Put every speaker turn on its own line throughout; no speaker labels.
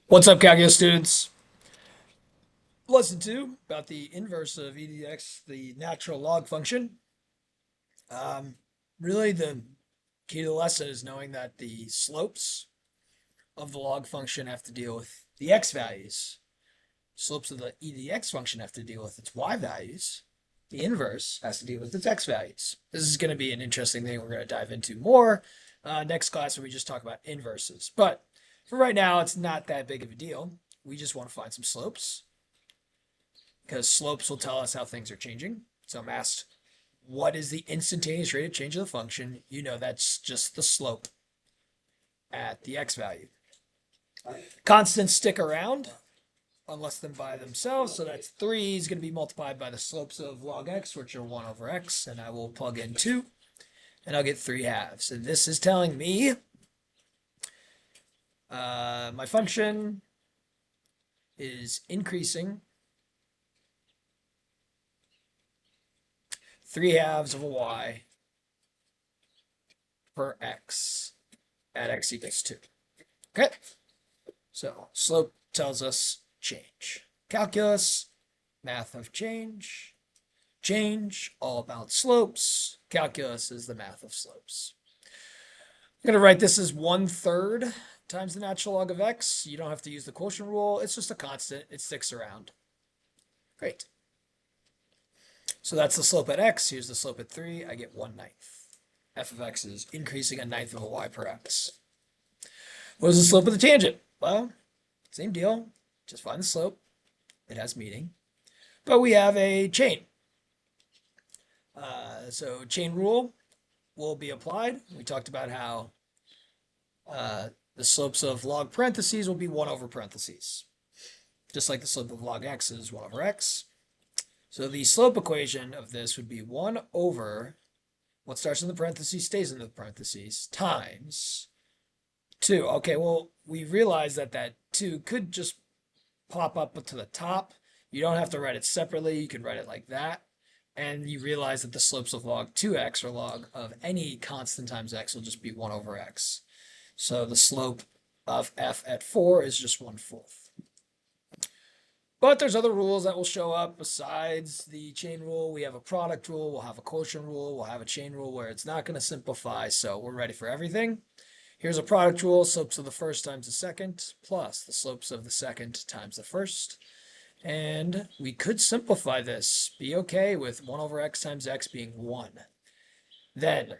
What's up, calculus students? Lesson 2 about the inverse of e to the x, the natural log function. Um, Really, the key to the lesson is knowing that the slopes of the log function have to deal with the x values. Slopes of the e to the x function have to deal with its y values. The inverse has to deal with its x values. This is going to be an interesting thing we're going to dive into more next class when we just talk about inverses. But for right now, it's not that big of a deal. We just want to find some slopes because slopes will tell us how things are changing. So I'm asked, what is the instantaneous rate of change of the function? You know, that's just the slope at the x value. Constants stick around unless them by themselves. So that's 3 is going to be multiplied by the slopes of log x, which are 1 over x. And I will plug in 2, and I'll get 3 halves. And this is telling me my function is increasing 3 halves of a y per x at x equals 2. Okay, so slope tells us change. Calculus, math of change. Change, all about slopes. Calculus is the math of slopes. I'm going to write this as 1/3 times the natural log of x. You don't have to use the quotient rule. It's just a constant. It sticks around. Great. So that's the slope at x. Here's the slope at 3. I get 1/9. F of x is increasing 1/9 of a y per x. What is the slope of the tangent? Well, same deal. Just find the slope. It has meaning. But we have a chain. So chain rule will be applied. We talked about how the slopes of log parentheses will be 1 over parentheses. Just like the slope of log x is 1 over x. So the slope equation of this would be 1 over what starts in the parentheses stays in the parentheses times 2. Okay, well, we realize that that 2 could just pop up to the top. You don't have to write it separately. You can write it like that. And you realize that the slopes of log 2x or log of any constant times x will just be 1 over x. So the slope of f at 4 is just 1/4. But there's other rules that will show up besides the chain rule. We have a product rule, we'll have a quotient rule, we'll have a chain rule where it's not going to simplify, so we're ready for everything. Here's a product rule, slopes of the first times the second, plus the slopes of the second times the first. And we could simplify this, be okay with 1 over x times x being 1. Then,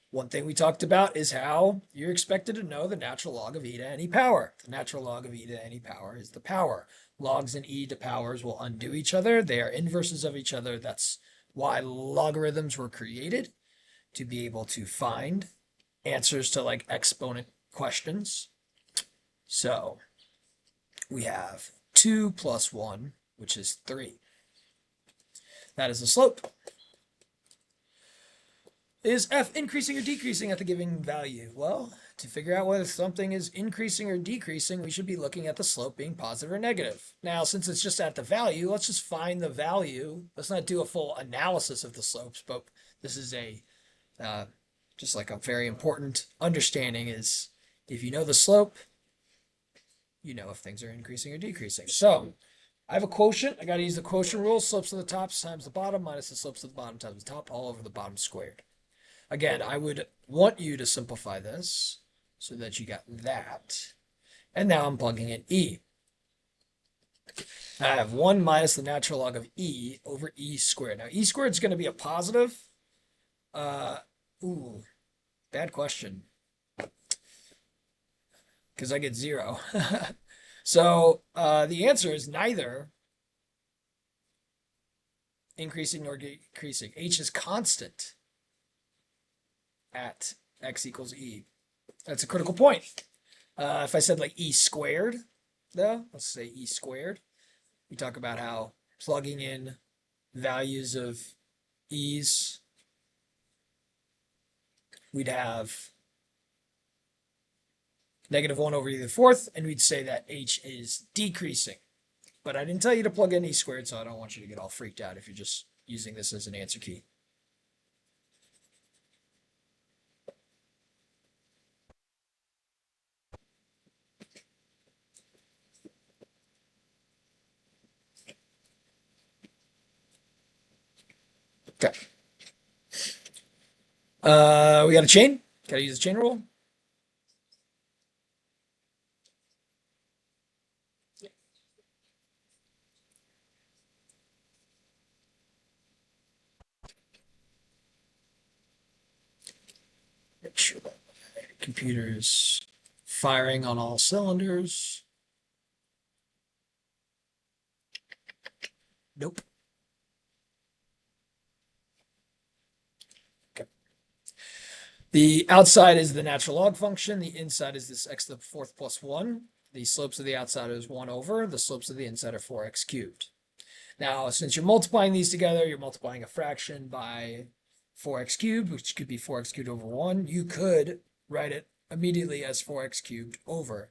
one thing we talked about is how you're expected to know the natural log of e to any power. The natural log of e to any power is the power. Logs and e to powers will undo each other. They are inverses of each other. That's why logarithms were created, to be able to find answers to like exponent questions. So we have 2 plus 1, which is 3. That is the slope. Is f increasing or decreasing at the given value? Well, to figure out whether something is increasing or decreasing, we should be looking at the slope being positive or negative. Now, since it's just at the value, let's just find the value. Let's not do a full analysis of the slopes, but this is a just like a very important understanding is if you know the slope, you know if things are increasing or decreasing. So I have a quotient. I got to use the quotient rule. Slopes of the tops times the bottom minus the slopes of the bottom times the top, all over the bottom squared. Again, I would want you to simplify this so that you got that. And now I'm plugging in e. I have 1 minus the natural log of e over e squared. Now, e squared is going to be a positive. Bad question. Because I get 0. So the answer is neither increasing nor decreasing. H is constant at x equals e. That's a critical point. If I said like e squared, though, let's say e squared, we talk about how plugging in values of e's, we'd have -1 over e to the 4th, and we'd say that h is decreasing. But I didn't tell you to plug in e squared, so I don't want you to get all freaked out if you're just using this as an answer key. Okay. We got a chain. Gotta use a chain rule. Make sure that my computer is firing on all cylinders. Nope. Okay. The outside is the natural log function. The inside is this x to the fourth plus 1. The slopes of the outside is 1 over. The slopes of the inside are 4x cubed. Now, since you're multiplying these together, you're multiplying a fraction by 4x cubed, which could be 4x cubed over 1. You could write it immediately as 4x cubed over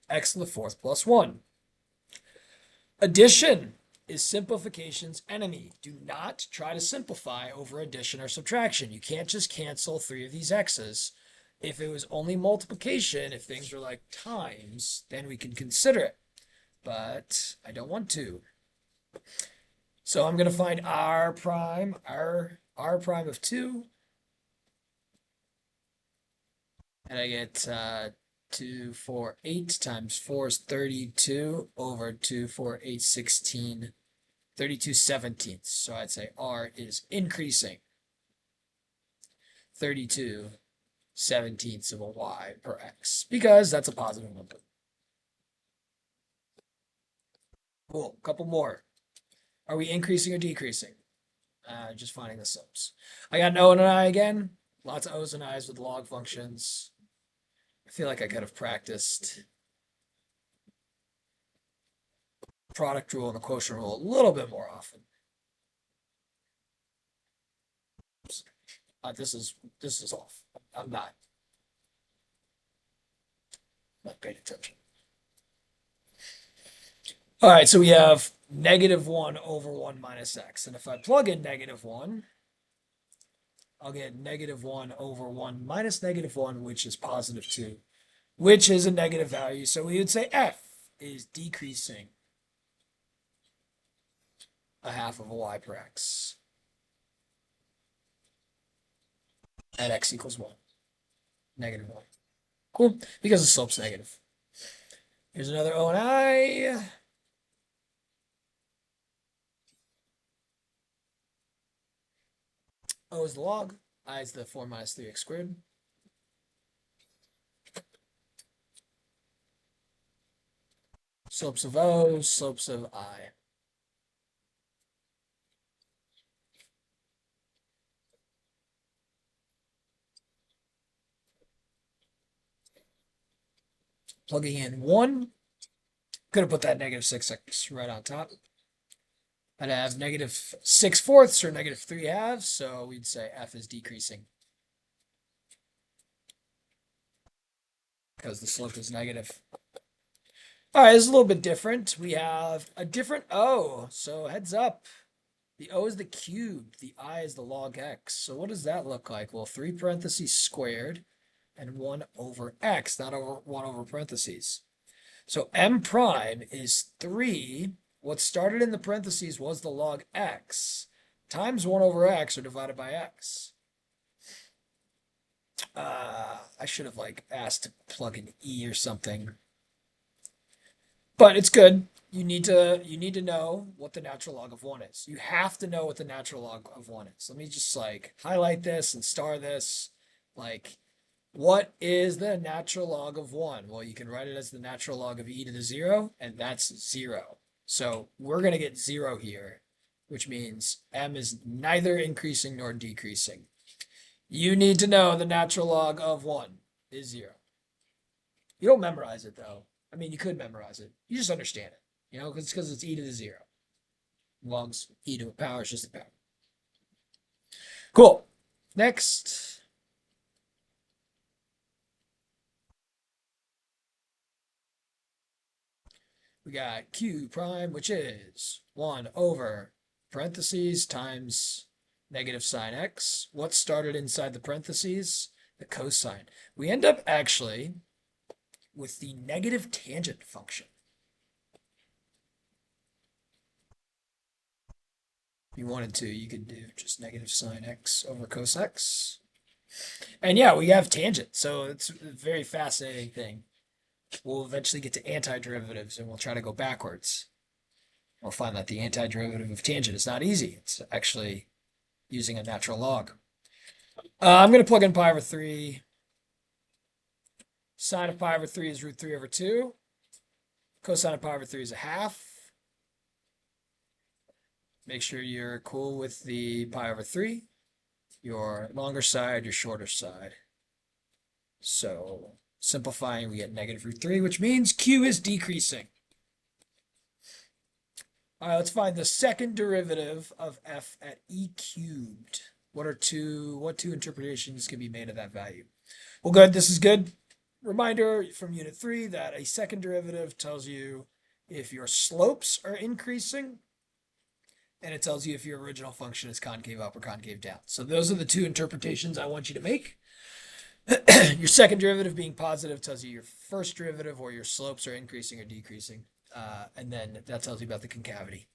x to the fourth plus 1. Addition is simplification's enemy. Do not try to simplify over addition or subtraction. You can't just cancel 3 of these x's. If it was only multiplication, if things were like times, then we can consider it. But I don't want to. So I'm going to find r prime, r prime of 2. And I get 2, 4, 8 times 4 is 32 over 2, 4, 8, 16, 32 seventeenths. So I'd say r is increasing 32 seventeenths of a y per x, because that's a positive number. Cool, couple more. Are we increasing or decreasing? Just finding the subs. I got an O and an I again. Lots of O's and I's with log functions. I feel like I could have practiced product rule and the quotient rule a little bit more often. This is off. I'm not paying attention. All right, so we have -1 over 1 minus x. And if I plug in -1, I'll get -1 over 1 minus -1, which is positive 2, which is a negative value. So we would say f is decreasing a half of a y per x at x equals 1, -1. Cool, because the slope's negative. Here's another O and I. O is the log, I is the 4 minus 3x squared. Slopes of O, slopes of I. Plugging in 1. Could have put that -6x right on top. I'd have -6/4 or -3/2, so we'd say f is decreasing because the slope is negative. All right, it's a little bit different. We have a different O, so heads up. The O is the cube, the I is the log x. So what does that look like? Well, 3 parentheses squared and 1 over x, not over 1 over parentheses. So m prime is 3. What started in the parentheses was the log x times 1 over x, or divided by x. I should have asked to plug in e or something, but it's good. You need to know what the natural log of 1 is. You have to know what the natural log of 1 is. Let me just highlight this and star this. What is the natural log of 1? Well, you can write it as the natural log of e to the 0, and that's 0. So we're going to get 0 here, which means m is neither increasing nor decreasing. You need to know the natural log of 1 is 0. You don't memorize it, though. I mean, you could memorize it. You just understand it, because it's e to the 0. Logs e to a power is just a power. Cool. Next. We got q prime, which is 1 over parentheses times negative sine x. What started inside the parentheses? The cosine. We end up actually with the negative tangent function. If you wanted to, you could do just negative sine x over cos x. And yeah, we have tangent, so it's a very fascinating thing. We'll eventually get to antiderivatives and we'll try to go backwards. We'll find that the antiderivative of tangent is not easy. It's actually using a natural log. I'm going to plug in pi over 3. Sine of pi over 3 is root 3 over 2. Cosine of pi over 3 is a half. Make sure you're cool with the pi over 3. Your longer side, your shorter side. So simplifying, we get negative root 3, which means Q is decreasing. All right, let's find the second derivative of f at e cubed. What two interpretations can be made of that value? Well, good. This is good. Reminder from unit 3 that a second derivative tells you if your slopes are increasing, and it tells you if your original function is concave up or concave down. So those are the two interpretations I want you to make. Your second derivative being positive tells you your first derivative or your slopes are increasing or decreasing. And then that tells you about the concavity.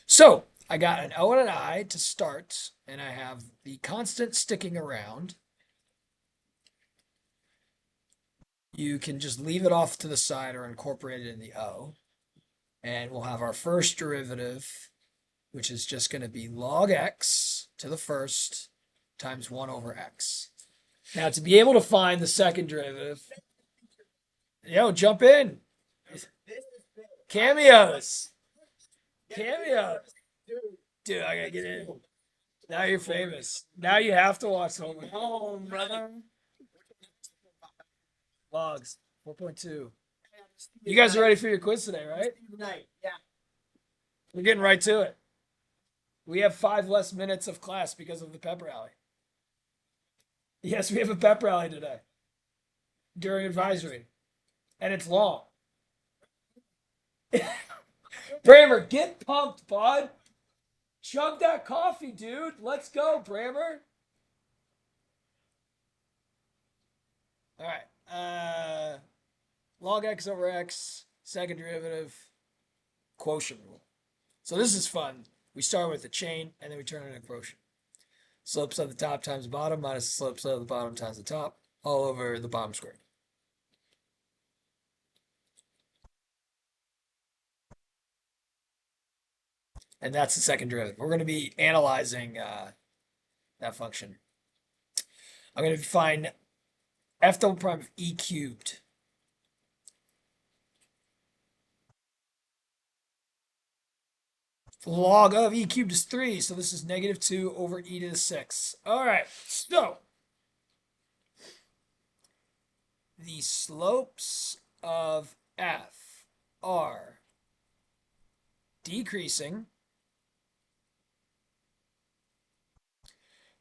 So I got an O and an I to start, and I have the constant sticking around. You can just leave it off to the side or incorporate it in the O. And we'll have our first derivative, which is just going to be log x to the first times 1 over x. Now, to be able to find the second derivative, jump in. Cameos. Dude, I gotta get in. Now you're famous. Now you have to watch Home, brother. Logs, 4.2. You guys are ready for your quiz today, right?
Yeah.
We're getting right to it. We have 5 less minutes of class because of the pep rally. Yes, we have a pep rally today during advisory, and it's long. Brammer, get pumped, bud. Chug that coffee, dude. Let's go, Brammer. All right. Log x over x, second derivative, quotient rule. So this is fun. We start with a chain, and then we turn it into a quotient. Slopes of the top times the bottom minus the slopes of the bottom times the top, all over the bottom squared. And that's the second derivative. We're going to be analyzing that function. I'm going to find f double prime of e cubed. Log of e cubed is 3, so this is negative 2 over e to the 6. All right, so the slopes of f are decreasing.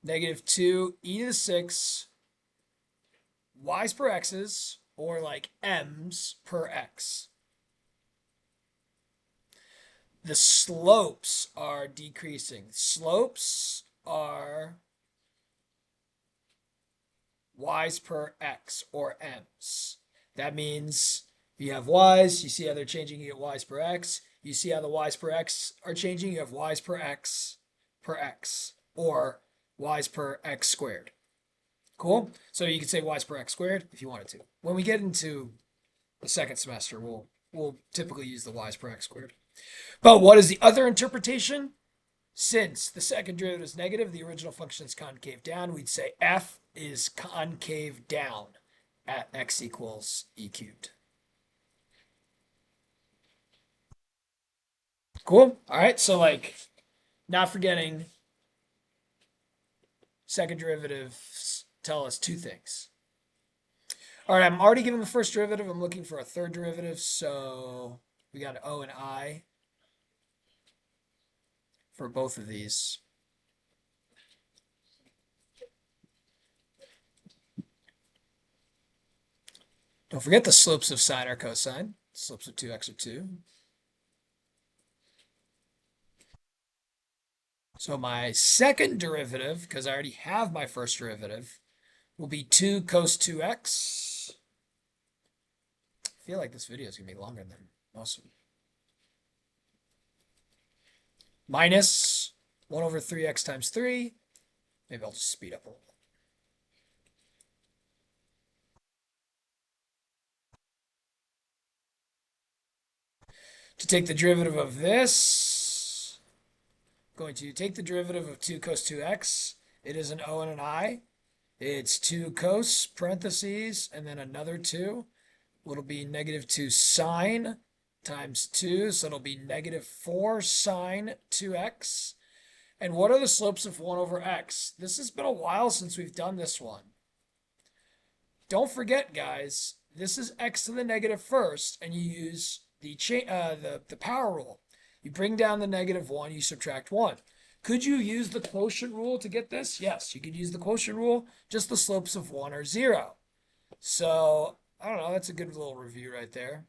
Negative 2 e to the 6 y's per x's, or like m's per x. The slopes are decreasing. Slopes are y's per x, or m's. That means if you have y's, you see how they're changing, you get y's per x. You see how the y's per x are changing, you have y's per x, or y's per x squared. Cool? So you can say y's per x squared if you wanted to. When we get into the second semester, we'll typically use the y's per x squared. But what is the other interpretation? Since the second derivative is negative, the original function is concave down, we'd say f is concave down at x equals e cubed. Cool? All right, so like, not forgetting, second derivatives tell us 2 things. All right, I'm already given the first derivative. I'm looking for a third derivative, so we got O and I for both of these. Don't forget the slopes of sine or cosine. Slopes of 2x are 2. So my second derivative, because I already have my first derivative, will be 2 cos 2x. I feel like this video is going to be longer than most of them. Minus 1 over 3x times 3. Maybe I'll just speed up a little. To take the derivative of this, going to take the derivative of 2 cos 2x. It is an O and an I. It's 2 cos, parentheses, and then another 2. It'll be negative 2 sine times 2, so it'll be negative 4 sine 2x. And what are the slopes of 1 over x? This has been a while since we've done this one. Don't forget, guys, this is x to the negative first, and you use the power rule. You bring down the negative 1, you subtract 1. Could you use the quotient rule to get this? Yes, you could use the quotient rule. Just the slopes of 1 are 0. So, I don't know, that's a good little review right there.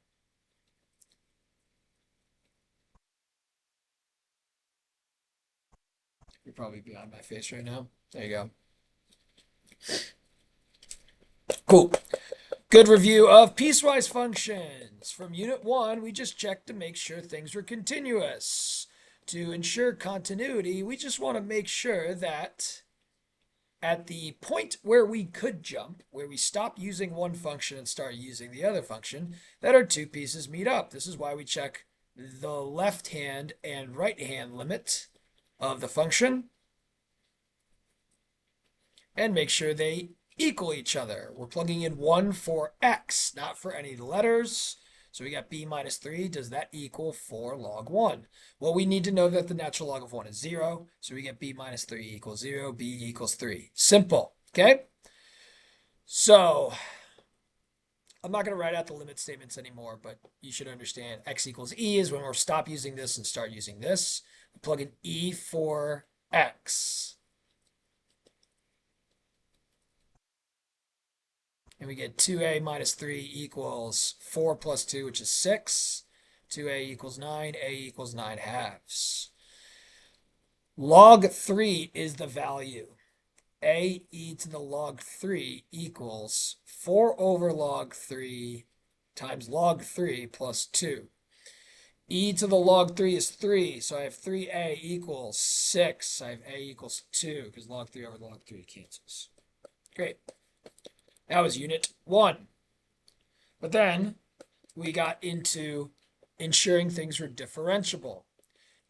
You're probably behind my face right now. There you go. Cool. Good review of piecewise functions. From Unit 1, we just checked to make sure things were continuous. To ensure continuity, we just want to make sure that at the point where we could jump, where we stop using one function and start using the other function, that our two pieces meet up. This is why we check the left hand and right hand limit of the function and make sure they equal each other. We're plugging in 1 for x, not for any of the letters. So we got b minus 3. Does that equal 4 log 1? Well, we need to know that the natural log of 1 is 0. So we get b minus 3 equals 0. b equals 3. Simple. Okay? So I'm not going to write out the limit statements anymore, but you should understand x equals e is when we'll stop using this and start using this. We plug in e for x. And we get 2a minus 3 equals 4 plus 2, which is 6. 2a equals 9. A equals 9 halves. Log 3 is the value. A e to the log 3 equals 4 over log 3 times log 3 plus 2. E to the log 3 is 3, so I have 3a equals 6. I have a equals 2, because log 3 over log 3 cancels. Great. That was Unit 1. But then we got into ensuring things were differentiable.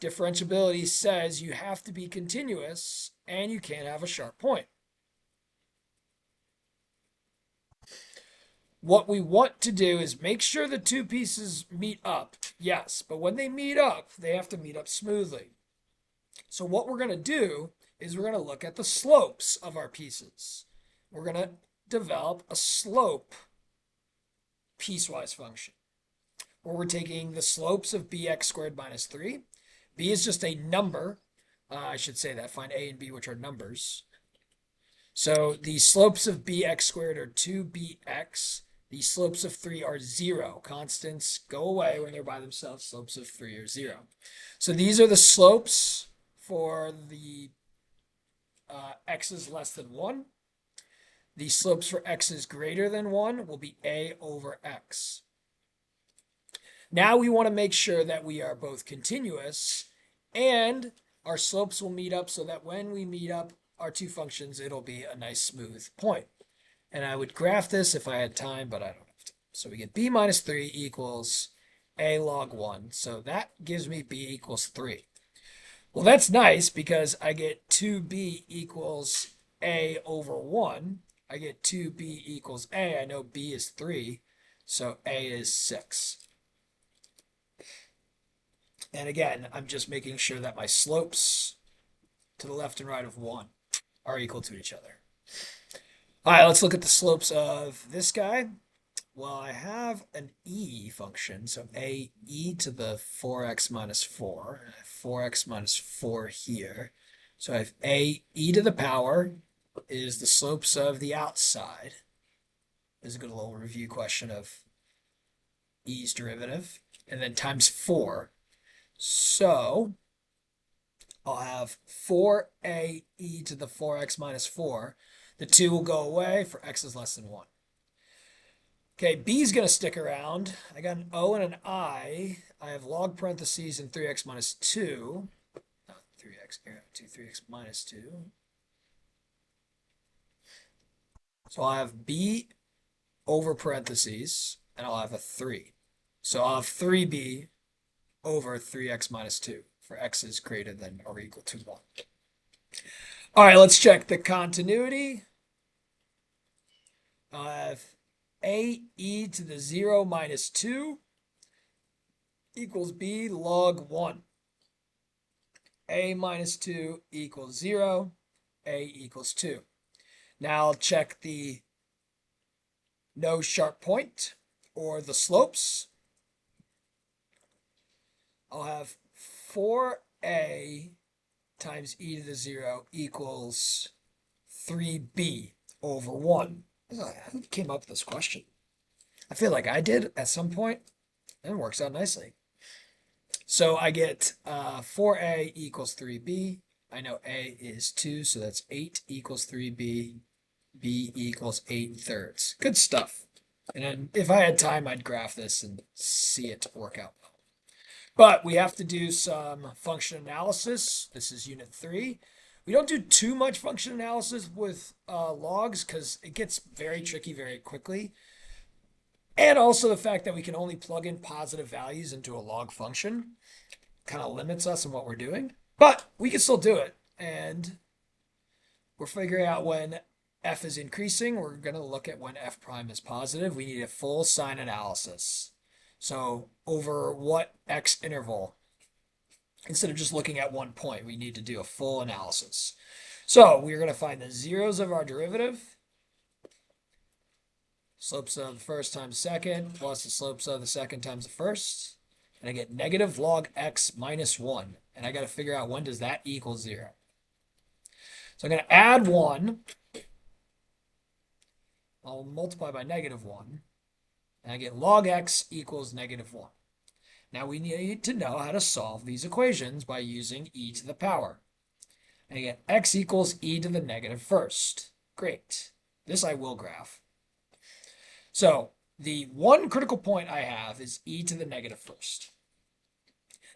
Differentiability says you have to be continuous and you can't have a sharp point. What we want to do is make sure the two pieces meet up. Yes, but when they meet up, they have to meet up smoothly. So what we're going to do is we're going to look at the slopes of our pieces. We're going to develop a slope piecewise function where we're taking the slopes of bx squared minus 3. B is just a number. I should say that. Find a and b, which are numbers. So the slopes of bx squared are 2bx. The slopes of 3 are 0. Constants go away when they're by themselves. Slopes of 3 are 0. So these are the slopes for the x is less than 1. The slopes for x is greater than 1 will be a over x. Now we want to make sure that we are both continuous and our slopes will meet up so that when we meet up our two functions, it'll be a nice smooth point. And I would graph this if I had time, but I don't have to. So we get b minus 3 equals a log 1. So that gives me b equals 3. Well, that's nice because I get 2b equals a over 1. I get 2b equals a. I know b is 3, so a is 6. And again, I'm just making sure that my slopes to the left and right of 1 are equal to each other. All right, let's look at the slopes of this guy. Well, I have an e function, so a e to the 4x minus 4. I have 4x minus 4 here. So I have a e to the power is the slopes of the outside. This is a good little review question of e's derivative. And then times 4. So I'll have 4a e to the 4x minus 4. The 2 will go away for x is less than 1. Okay, b is going to stick around. I got an o and an I. I have log parentheses and 3x minus 2. 3x, 3x minus 2. So I'll have b over parentheses, and I'll have a 3. So I'll have 3b over 3x minus 2 for x is greater than or equal to 1. All right, let's check the continuity. I'll have a e to the 0 minus 2 equals b log 1. A minus 2 equals 0. A equals 2. Now I'll check the no sharp point or the slopes. I'll have 4a times e to the 0 equals 3b over 1. Who came up with this question? I feel like I did at some point. And it works out nicely. So I get 4a equals 3b. I know a is 2, so that's 8 equals 3b. B equals 8/3. Good stuff. And then if I had time, I'd graph this and see it work out well. But we have to do some function analysis. This is unit 3. We don't do too much function analysis with logs because it gets very tricky very quickly. And also the fact that we can only plug in positive values into a log function kind of limits us in what we're doing. But we can still do it. And we're figuring out when f is increasing. We're going to look at when f prime is positive. We need a full sign analysis. So over what x interval? Instead of just looking at one point, we need to do a full analysis. So we're going to find the zeros of our derivative. Slopes of the first times the second plus the slopes of the second times the first. And I get negative log x minus 1. And I got to figure out when does that equal 0. So I'm going to add 1. I'll multiply by negative 1. And I get log x equals negative 1. Now we need to know how to solve these equations by using e to the power. And I get x equals e to the negative first. Great. This I will graph. So the one critical point I have is e to the negative first.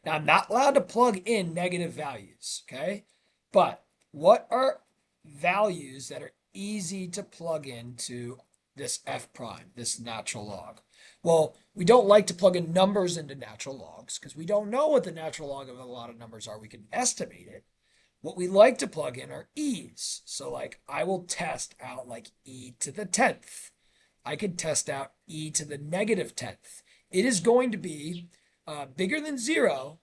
Now I'm not allowed to plug in negative values, okay? But what are values that are easy to plug into this f prime, this natural log? Well, we don't like to plug in numbers into natural logs because we don't know what the natural log of a lot of numbers are. We can estimate it. What we like to plug in are e's. So like I will test out like e to the 10th. I could test out e to the negative 10th. It is going to be bigger than 0,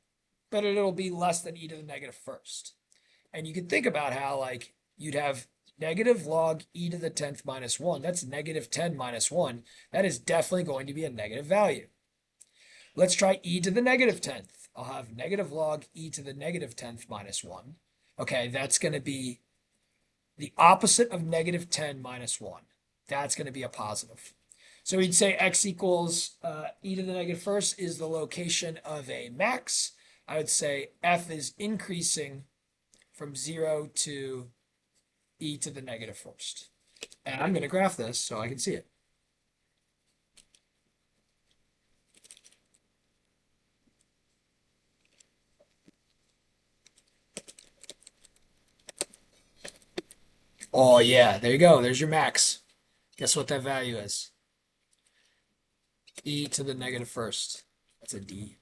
but it'll be less than e to the negative first. And you can think about how like you'd have negative log e to the 10th minus 1. That's negative 10 minus 1. That is definitely going to be a negative value. Let's try e to the negative 10th. I'll have negative log e to the negative 10th minus 1. Okay, that's going to be the opposite of negative 10 minus 1. That's going to be a positive. So we'd say x equals e to the negative first is the location of a max. I would say f is increasing from 0 to e to the negative first. And I'm going to graph this so I can see it. Oh yeah, there you go. There's your max. Guess what that value is? E to the negative first. That's a D.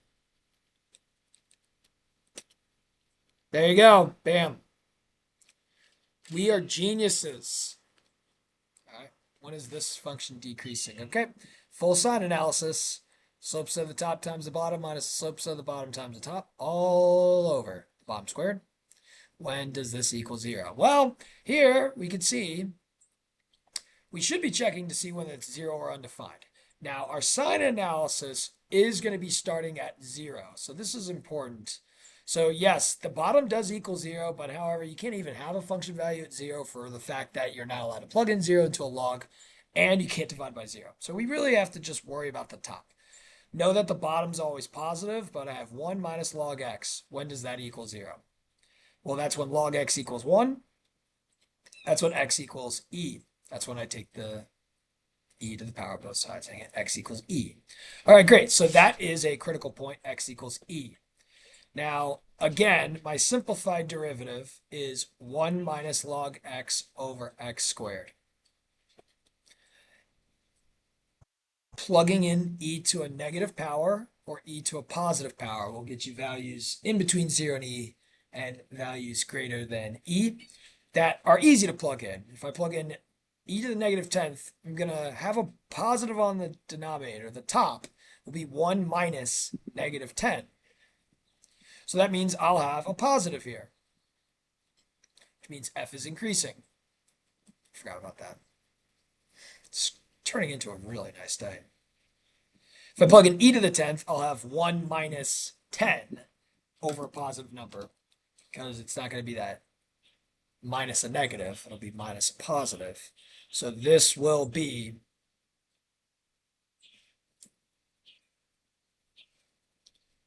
There you go. Bam. We are geniuses. All right. When is this function decreasing? Okay. Full sign analysis. Slopes of the top times the bottom minus the slopes of the bottom times the top. All over the bottom squared. When does this equal 0? Well, here we can see we should be checking to see whether it's 0 or undefined. Now, our sign analysis is going to be starting at 0. So this is important. So yes, the bottom does equal 0, but however, you can't even have a function value at 0 for the fact that you're not allowed to plug in 0 into a log, and you can't divide by 0. So we really have to just worry about the top. Know that the bottom's always positive, but I have 1 minus log x. When does that equal 0? Well, that's when log x equals 1. That's when x equals e. That's when I take the e to the power of both sides. I get x equals e. All right, great. So that is a critical point, x equals e. Now, again, my simplified derivative is 1 minus log x over x squared. Plugging in e to a negative power or e to a positive power will get you values in between 0 and e and values greater than e that are easy to plug in. If I plug in e to the negative 10th, I'm going to have a positive on the denominator. The top will be 1 minus negative 10. So that means I'll have a positive here, which means f is increasing. Forgot about that. It's turning into a really nice day. If I plug in e to the 10th, I'll have 1 minus 10 over a positive number, because it's not going to be that minus a negative. It'll be minus a positive. So this will be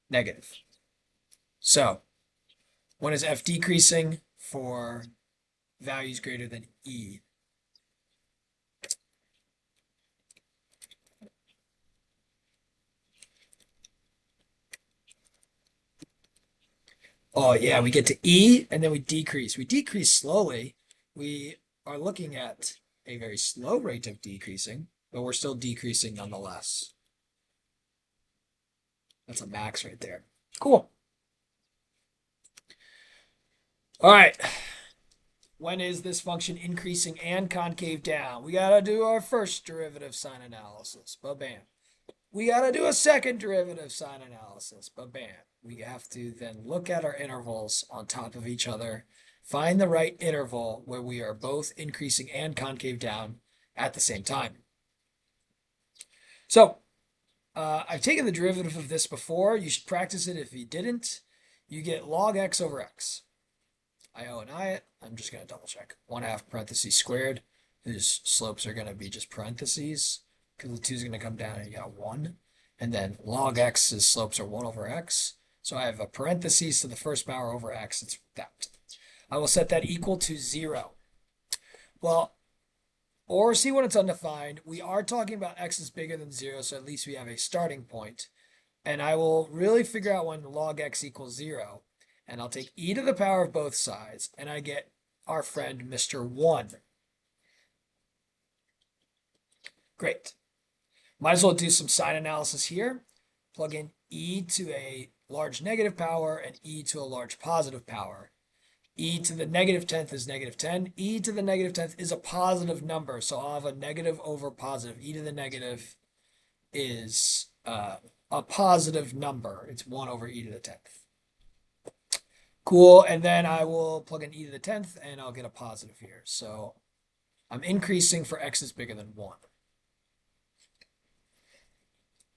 negative. So when is f decreasing? For values greater than e. Oh yeah, we get to e and then we decrease. We decrease slowly. We are looking at a very slow rate of decreasing, but we're still decreasing nonetheless. That's a max right there. Cool. All right. When is this function increasing and concave down? We got to do our first derivative sign analysis. Ba-bam. We got to do a second derivative sign analysis. Ba-bam. We have to then look at our intervals on top of each other, find the right interval where we are both increasing and concave down at the same time. So I've taken the derivative of this before. You should practice it if you didn't. You get log x over x. I O and I it. I'm just going to double check. 1/2 parentheses squared, whose slopes are going to be just parentheses, because the 2 is going to come down and you got 1. And then log x's slopes are 1 over x. So I have a parentheses to the first power over x. It's that. I will set that equal to 0. Well, or see when it's undefined. We are talking about x is bigger than 0, so at least we have a starting point. And I will really figure out when log x equals 0. And I'll take e to the power of both sides, and I get our friend Mr. 1. Great. Might as well do some sign analysis here. Plug in e to a large negative power and e to a large positive power. E to the negative 10th is negative 10. E to the negative 10th is a positive number, so I'll have a negative over positive. E to the negative is a positive number. It's 1 over e to the 10th. Cool, and then I will plug in e to the 10th, and I'll get a positive here. So I'm increasing for x is bigger than 1.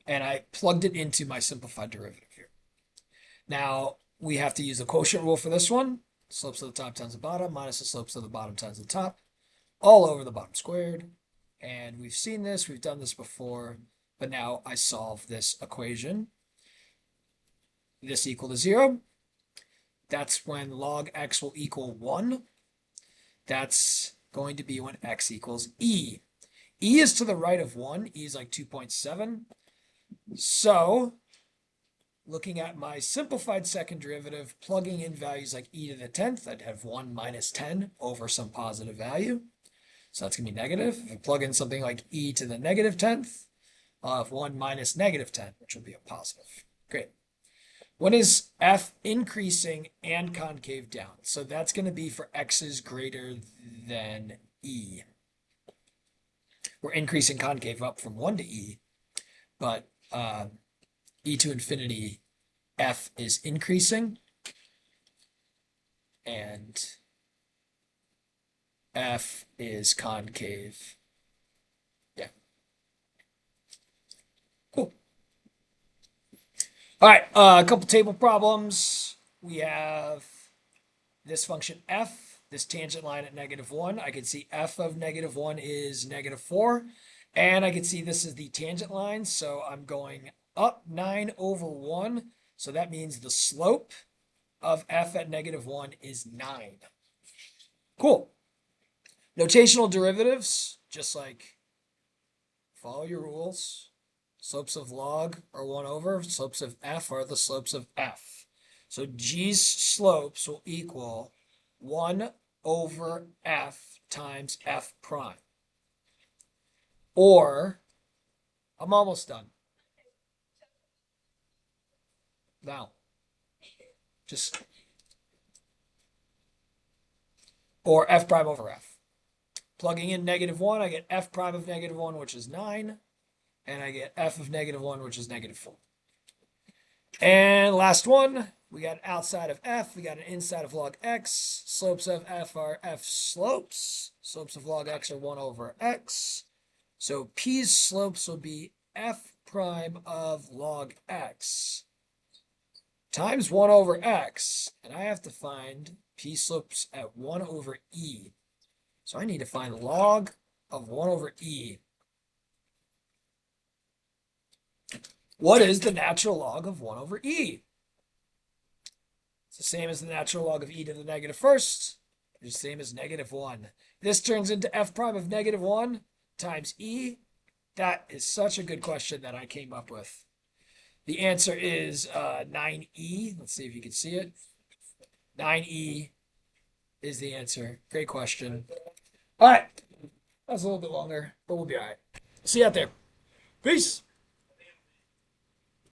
And I plugged it into my simplified derivative here. Now, we have to use the quotient rule for this one. Slopes of the top times the bottom minus the slopes of the bottom times the top, all over the bottom squared. And we've seen this, we've done this before, but now I solve this equation. This equal to 0. That's when log x will equal 1. That's going to be when x equals e. E is to the right of 1. E is like 2.7. So, looking at my simplified second derivative, plugging in values like e to the 10th, I'd have 1 minus 10 over some positive value. So that's going to be negative. If I plug in something like e to the negative 10th, I'll have 1 minus negative 10, which will be a positive. Great. When is f increasing and concave down? So that's going to be for x's greater than e. We're increasing concave up from 1 to e, but e to infinity, f is increasing, and f is concave. Yeah. Cool. All right, a couple table problems. We have this function f, this tangent line at -1. I can see f of -1 is -4. And I can see this is the tangent line, so I'm going up 9 over 1. So that means the slope of f at -1 is 9. Cool. Notational derivatives, just like follow your rules. Slopes of log are 1 over. Slopes of f are the slopes of f. So G's slopes will equal 1 over F times F prime. Or, I'm almost done. Now, just, or F prime over F. Plugging in -1, I get F prime of -1, which is 9. And I get F of -1, which is -4. And last one, we got outside of F, we got an inside of log X. Slopes of F are F slopes. Slopes of log X are 1 over X. So P's slopes will be F prime of log X times 1 over X. And I have to find P slopes at 1 over E. So I need to find log of 1 over E. What is the natural log of 1 over E? It's the same as the natural log of e to the -1st, which is the same as -1. This turns into f prime of -1 times e. That is such a good question that I came up with. The answer is 9e. Let's see if you can see it. 9e is the answer. Great question. All right. That's a little bit longer, but we'll be all right. See you out there. Peace.